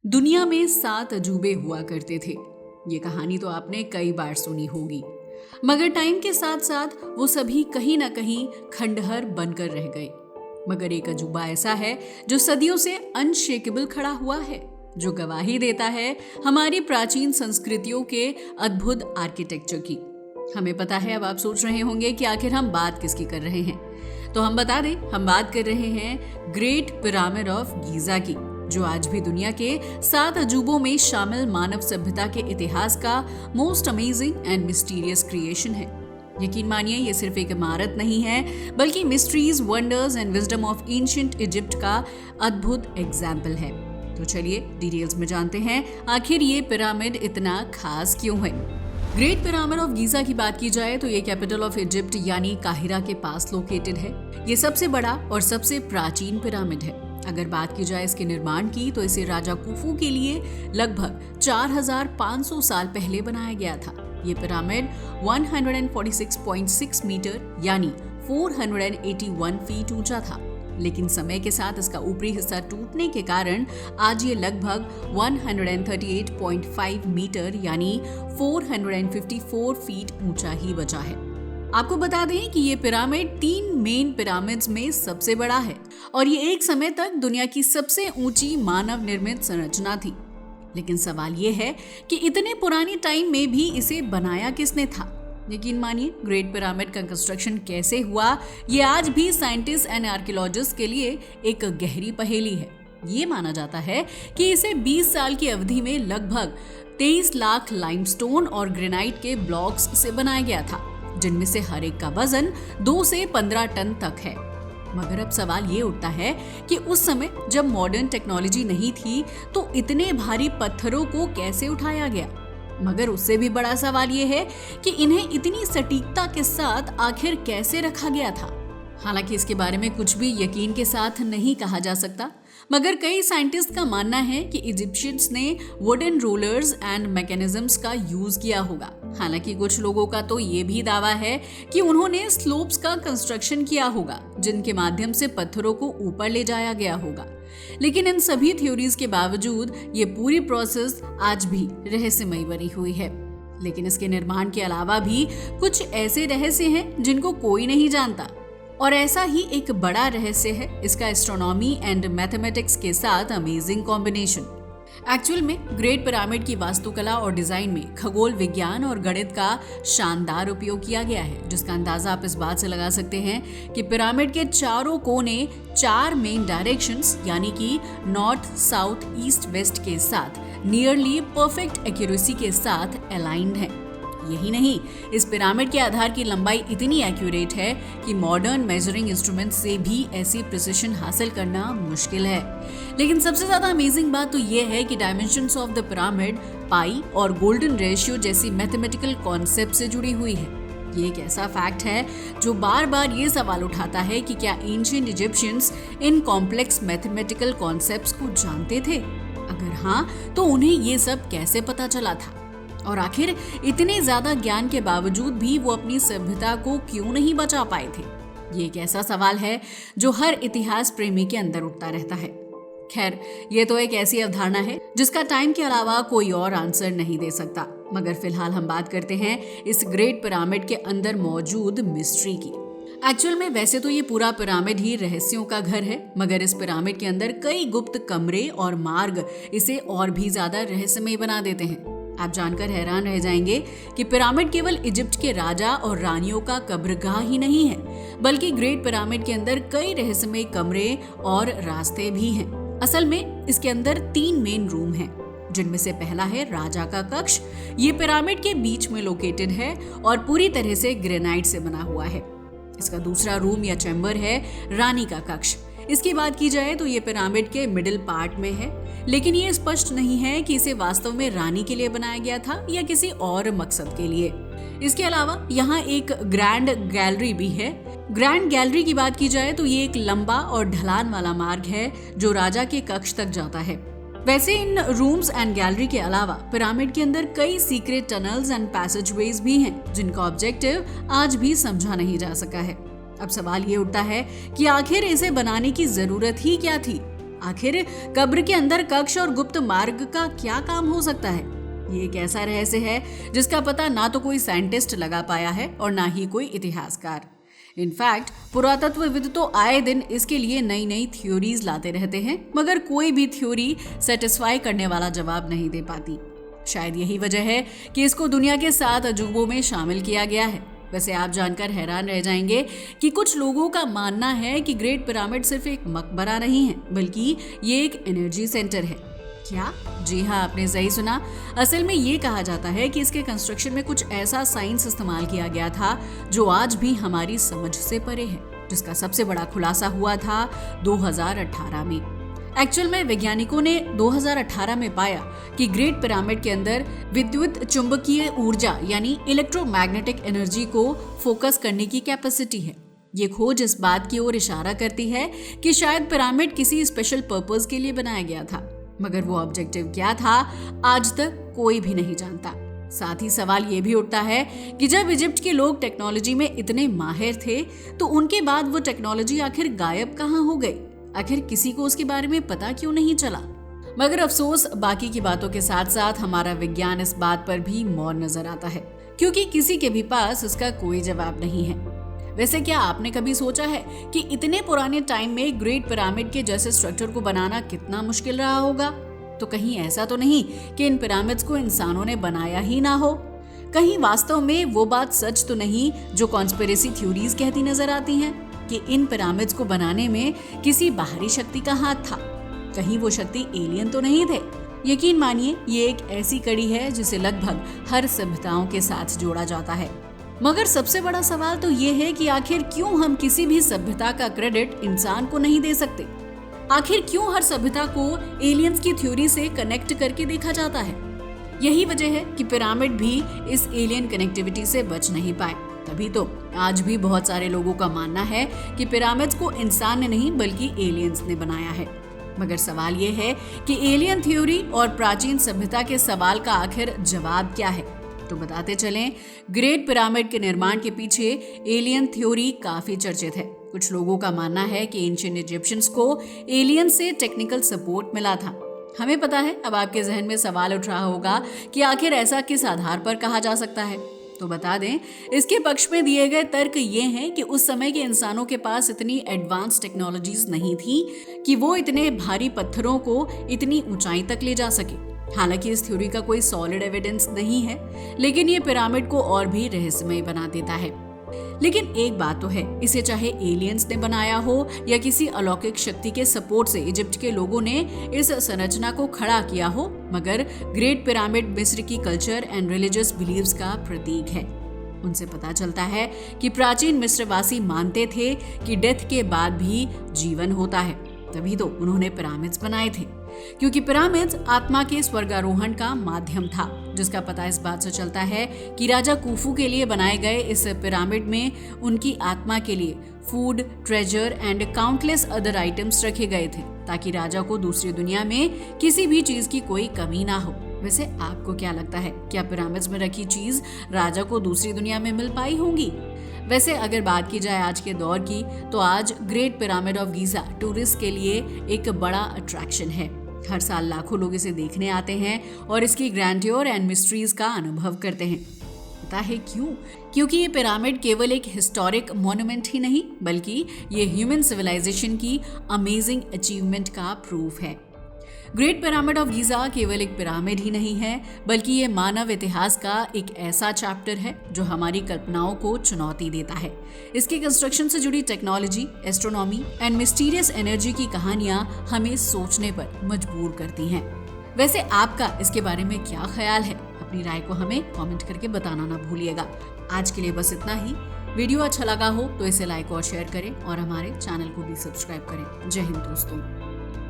दुनिया में 7 अजूबे हुआ करते थे। ये कहानी तो आपने कई बार सुनी होगी, मगर टाइम के साथ साथ वो सभी कहीं ना कहीं खंडहर बनकर रह गए। मगर एक अजूबा ऐसा है जो सदियों से अनशेकेबल खड़ा हुआ है, जो गवाही देता है हमारी प्राचीन संस्कृतियों के अद्भुत आर्किटेक्चर की। हमें पता है, अब आप सोच रहे होंगे कि आखिर हम बात किसकी कर रहे हैं। तो हम बता दें, हम बात कर रहे हैं ग्रेट पिरामिड ऑफ गीजा की, जो आज भी दुनिया के 7 अजूबों में शामिल मानव सभ्यता के इतिहास का most amazing and mysterious creation है। यकीन मानिए, ये सिर्फ एक इमारत नहीं है, बल्कि mysteries, wonders and wisdom of ancient Egypt का अद्भुत एग्जाम्पल है। तो चलिए डिटेल्स में जानते हैं, आखिर ये पिरामिड इतना खास क्यों है। ग्रेट पिरामिड ऑफ गीजा की बात की जाए तो ये कैपिटल ऑफ इजिप्ट यानी काहिरा के पास लोकेटेड है। ये सबसे बड़ा और सबसे प्राचीन पिरामिड है। अगर बात की जाए इसके निर्माण की, तो इसे राजा कुफू के लिए लगभग 4500 साल पहले बनाया गया था। ये पिरामिड 146.6 मीटर यानी 481 फीट ऊंचा था, लेकिन समय के साथ इसका ऊपरी हिस्सा टूटने के कारण आज ये लगभग 138.5 मीटर यानी 454 फीट ऊंचा ही बचा है। आपको बता दें कि ये पिरामिड 3 मेन पिरामिड्स में सबसे बड़ा है और ये एक समय तक दुनिया की सबसे ऊंची मानव निर्मित संरचना थी। लेकिन सवाल ये है कि इतने पुराने टाइम में भी इसे बनाया किसने था। यकीन मानिए, ग्रेट पिरामिड का कंस्ट्रक्शन कैसे हुआ, ये आज भी साइंटिस्ट एंड आर्कियोलॉजिस्ट के लिए एक गहरी पहेली है। ये माना जाता है कि इसे 20 साल की अवधि में लगभग 23 लाख लाइमस्टोन और ग्रेनाइट के ब्लॉक्स से बनाया गया था, जिनमें से हर एक का वजन 2 से 15 टन तक है। मगर अब सवाल ये उठता है कि उस समय जब मॉडर्न टेक्नोलॉजी नहीं थी, तो इतने भारी पत्थरों को कैसे उठाया गया। मगर उससे भी बड़ा सवाल ये है कि इन्हें इतनी सटीकता के साथ आखिर कैसे रखा गया था। हालांकि इसके बारे में कुछ भी यकीन के साथ नहीं कहा जा सकता, मगर कई साइंटिस्ट का मानना है कि इजिप्शियंस ने वुडन रोलर्स एंड मैकेनिज्म्स का यूज किया होगा। हालांकि कुछ लोगों का तो ये भी दावा है कि उन्होंने स्लोप्स का कंस्ट्रक्शन किया होगा, जिनके माध्यम से पत्थरों को ऊपर ले जाया गया होगा। लेकिन इन सभी थ्योरीज के बावजूद ये पूरी प्रोसेस आज भी रहस्यमयी बनी हुई है। लेकिन इसके निर्माण के अलावा भी कुछ ऐसे रहस्य हैं जिनको कोई नहीं जानता, और ऐसा ही एक बड़ा रहस्य है इसका एस्ट्रोनॉमी एंड मैथमेटिक्स के साथ अमेजिंग कॉम्बिनेशन। एक्चुअल में ग्रेट पिरामिड की वास्तुकला और डिजाइन में खगोल विज्ञान और गणित का शानदार उपयोग किया गया है, जिसका अंदाजा आप इस बात से लगा सकते हैं कि पिरामिड के चारों कोने 4 मेन डायरेक्शंस यानी कि नॉर्थ, साउथ, ईस्ट, वेस्ट के साथ नियरली परफेक्ट एक्यूरेसी के साथ अलाइंड हैं। यही नहीं, इस पिरामिड के आधार की लंबाई इतनी एक्यूरेट है कि मॉडर्न मेजरिंग इंस्ट्रूमेंट से भी ऐसी प्रिसिशन हासिल करना मुश्किल है। लेकिन सबसे ज्यादा अमेजिंग बात तो यह है कि डायमेंशंस ऑफ द पिरामिड पाई और गोल्डन रेशियो जैसी मैथमेटिकल कॉन्सेप्ट से जुड़ी हुई है। ये एक ऐसा फैक्ट है जो बार बार ये सवाल उठाता है कि क्या ancient Egyptians in complex mathematical concepts को जानते थे? अगर हाँ, तो उन्हें ये सब कैसे पता चला था? और आखिर इतने ज्यादा ज्ञान के बावजूद भी वो अपनी सभ्यता को क्यों नहीं बचा पाए थे? ये एक ऐसा सवाल है जो हर इतिहास प्रेमी के अंदर उठता रहता है। खैर, ये तो एक ऐसी अवधारणा है जिसका टाइम के अलावा कोई और आंसर नहीं दे सकता। मगर फिलहाल हम बात करते हैं इस ग्रेट पिरामिड के अंदर मौजूद मिस्ट्री की। एक्चुअल में वैसे तो ये पूरा पिरामिड ही रहस्यों का घर है, मगर इस पिरामिड के अंदर कई गुप्त कमरे और मार्ग इसे और भी ज्यादा रहस्यमय बना देते हैं। आप जानकर हैरान रह जाएंगे कि पिरामिड केवल इजिप्ट के राजा और रानियों का कब्रगाह ही नहीं है, बल्कि ग्रेट पिरामिड के अंदर कई रहस्यमय कमरे और रास्ते भी हैं। असल में इसके अंदर 3 मेन रूम हैं, जिनमें से पहला है राजा का कक्ष। ये पिरामिड के बीच में लोकेटेड है और पूरी तरह से ग्रेनाइट से बना हुआ है। इसका दूसरा रूम या चैम्बर है रानी का कक्ष। इसकी बात की जाए तो ये पिरामिड के मिडिल पार्ट में है, लेकिन ये स्पष्ट नहीं है कि इसे वास्तव में रानी के लिए बनाया गया था या किसी और मकसद के लिए। इसके अलावा यहाँ एक ग्रैंड गैलरी भी है। ग्रैंड गैलरी की बात की जाए तो ये एक लंबा और ढलान वाला मार्ग है जो राजा के कक्ष तक जाता है। वैसे इन रूम्स एंड गैलरी के अलावा पिरामिड के अंदर कई सीक्रेट टनल्स एंड पैसेजवेज भी हैं, जिनका ऑब्जेक्टिव आज भी समझा नहीं जा सका है। अब सवाल ये उठता है कि आखिर इसे बनाने की जरूरत ही क्या थी? आखिर कब्र के अंदर कक्ष और गुप्त मार्ग का क्या काम हो सकता है? ये एक ऐसा रहस्य है जिसका पता ना तो कोई साइंटिस्ट लगा पाया है और ना ही कोई इतिहासकार। इनफैक्ट पुरातत्वविद तो आए दिन इसके लिए नई नई थ्योरीज लाते रहते हैं, मगर कोई भी थ्योरी सेटिस्फाई करने वाला जवाब नहीं दे पाती। शायद यही वजह है कि इसको दुनिया के 7 अजूबों में शामिल किया गया है। वैसे आप जानकर हैरान रह जाएंगे कि कुछ लोगों का मानना है कि ग्रेट पिरामिड सिर्फ एक मकबरा नहीं है, बल्कि ये एक एनर्जी सेंटर है। क्या? जी हाँ, आपने सही सुना। असल में ये कहा जाता है कि इसके कंस्ट्रक्शन में कुछ ऐसा साइंस इस्तेमाल किया गया था जो आज भी हमारी समझ से परे है, जिसका सबसे बड़ा खुलासा हुआ था 2018 में। एक्चुअल में वैज्ञानिकों ने 2018 में पाया कि ग्रेट पिरामिड के अंदर विद्युत चुंबकीय ऊर्जा यानी इलेक्ट्रोमैग्नेटिक एनर्जी को फोकस करने की कैपेसिटी है। ये खोज इस बात की ओर इशारा करती है कि शायद पिरामिड किसी स्पेशल पर्पस के लिए बनाया गया था, मगर वो ऑब्जेक्टिव क्या था आज तक कोई भी नहीं जानता। साथ ही सवाल ये भी उठता है कि जब इजिप्ट के लोग टेक्नोलॉजी में इतने माहिर थे तो उनके बाद वो टेक्नोलॉजी आखिर गायब कहाँ हो गई? आखिर किसी को उसके बारे में पता क्यों नहीं चला? मगर अफसोस, बाकी की बातों के साथ साथ हमारा विज्ञान इस बात पर भी मौन नजर आता है, क्योंकि किसी के भी पास इसका कोई जवाब नहीं है। वैसे क्या आपने कभी सोचा है कि इतने पुराने टाइम में ग्रेट पिरामिड के जैसे स्ट्रक्चर को बनाना कितना मुश्किल रहा होगा? तो कहीं ऐसा तो नहीं कि इन पिरामिड्स को इंसानों ने बनाया ही ना हो? कहीं वास्तव में वो बात सच तो नहीं जो कॉन्स्पिरेसी थ्योरीज कहती नजर आती हैं कि इन पिरामिड्स को बनाने में किसी बाहरी शक्ति का हाथ था? कहीं वो शक्ति एलियन तो नहीं थे? यकीन मानिए, ये एक ऐसी कड़ी है जिसे लगभग हर सभ्यताओं के साथ जोड़ा जाता है। मगर सबसे बड़ा सवाल तो ये है कि आखिर क्यों हम किसी भी सभ्यता का क्रेडिट इंसान को नहीं दे सकते? आखिर क्यों हर सभ्यता को एलियंस की थ्योरी से कनेक्ट करके देखा जाता है? यही वजह है कि पिरामिड भी इस एलियन कनेक्टिविटी से बच नहीं पाए। तभी तो आज भी बहुत सारे लोगों का मानना है कि पिरामिड्स को इंसान ने नहीं बल्कि एलियंस ने बनाया है। मगर सवाल ये है कि एलियन थ्योरी और प्राचीन सभ्यता के सवाल का आखिर जवाब क्या है? तो बताते चलें, ग्रेट पिरामिड के निर्माण के पीछे एलियन थ्योरी काफी चर्चित है। कुछ लोगों का मानना है कि एंशिएंट इजिप्शियंस को एलियन से टेक्निकल सपोर्ट मिला था। हमें पता है, अब आपके जहन में सवाल उठ रहा होगा कि आखिर ऐसा किस आधार पर कहा जा सकता है। तो बता दें, इसके पक्ष में दिए गए तर्क ये हैं कि उस समय के इंसानों के पास इतनी एडवांस टेक्नोलॉजीज नहीं थी कि वो इतने भारी पत्थरों को इतनी ऊंचाई तक ले जा सके। हालांकि इस थ्योरी का कोई सॉलिड एविडेंस नहीं है, लेकिन ये पिरामिड को और भी रहस्यमय बना देता है। लेकिन एक बात तो है, इसे चाहे एलियंस ने बनाया हो या किसी अलौकिक शक्ति के सपोर्ट से इजिप्ट के लोगों ने इस संरचना को खड़ा किया हो, मगर ग्रेट पिरामिड मिस्र की कल्चर एंड रिलीजियस बिलीव्स का प्रतीक है। उनसे पता चलता है कि प्राचीन मिस्रवासी मानते थे कि डेथ के बाद भी जीवन होता है, तभी तो उन्होंने पिरामिड्स बनाए थे, क्योंकि पिरामिड्स आत्मा के स्वर्गारोहण का माध्यम था, जिसका पता इस बात से चलता है कि राजा कुफू के लिए बनाए गए इस पिरामिड में उनकी आत्मा के लिए food, treasure and countless other items रखे गए थे, ताकि राजा को दूसरी दुनिया में किसी भी चीज की कोई कमी ना हो। वैसे आपको क्या लगता है, क्या पिरामिड्स में रखी चीज राजा को दूसरी दुनिया में मिल पाई होंगी? वैसे अगर बात की जाए आज के दौर की, तो आज great pyramid of Giza tourist के लिए एक बड़ा अट्रैक्शन है। हर साल लाखों लोग इसे देखने आते हैं और इसकी ग्रैंड्योर एंड मिस्ट्रीज का अनुभव करते हैं। पता है क्यों? क्योंकि ये पिरामिड केवल एक हिस्टोरिक मॉन्यूमेंट ही नहीं, बल्कि ये ह्यूमन सिविलाइजेशन की अमेजिंग अचीवमेंट का प्रूफ है। ग्रेट पिरामिड ऑफ गीजा केवल एक पिरामिड ही नहीं है, बल्कि ये मानव इतिहास का एक ऐसा चैप्टर है जो हमारी कल्पनाओं को चुनौती देता है। इसके कंस्ट्रक्शन से जुड़ी technology, astronomy and mysterious energy की कहानियां हमें सोचने पर मजबूर करती हैं। वैसे आपका इसके बारे में क्या ख्याल है? अपनी राय को हमें कमेंट करके बताना ना भूलिएगा। आज के लिए बस इतना ही। वीडियो अच्छा लगा हो तो इसे लाइक और शेयर करें और हमारे चैनल को भी सब्सक्राइब करें। जय हिंद दोस्तों।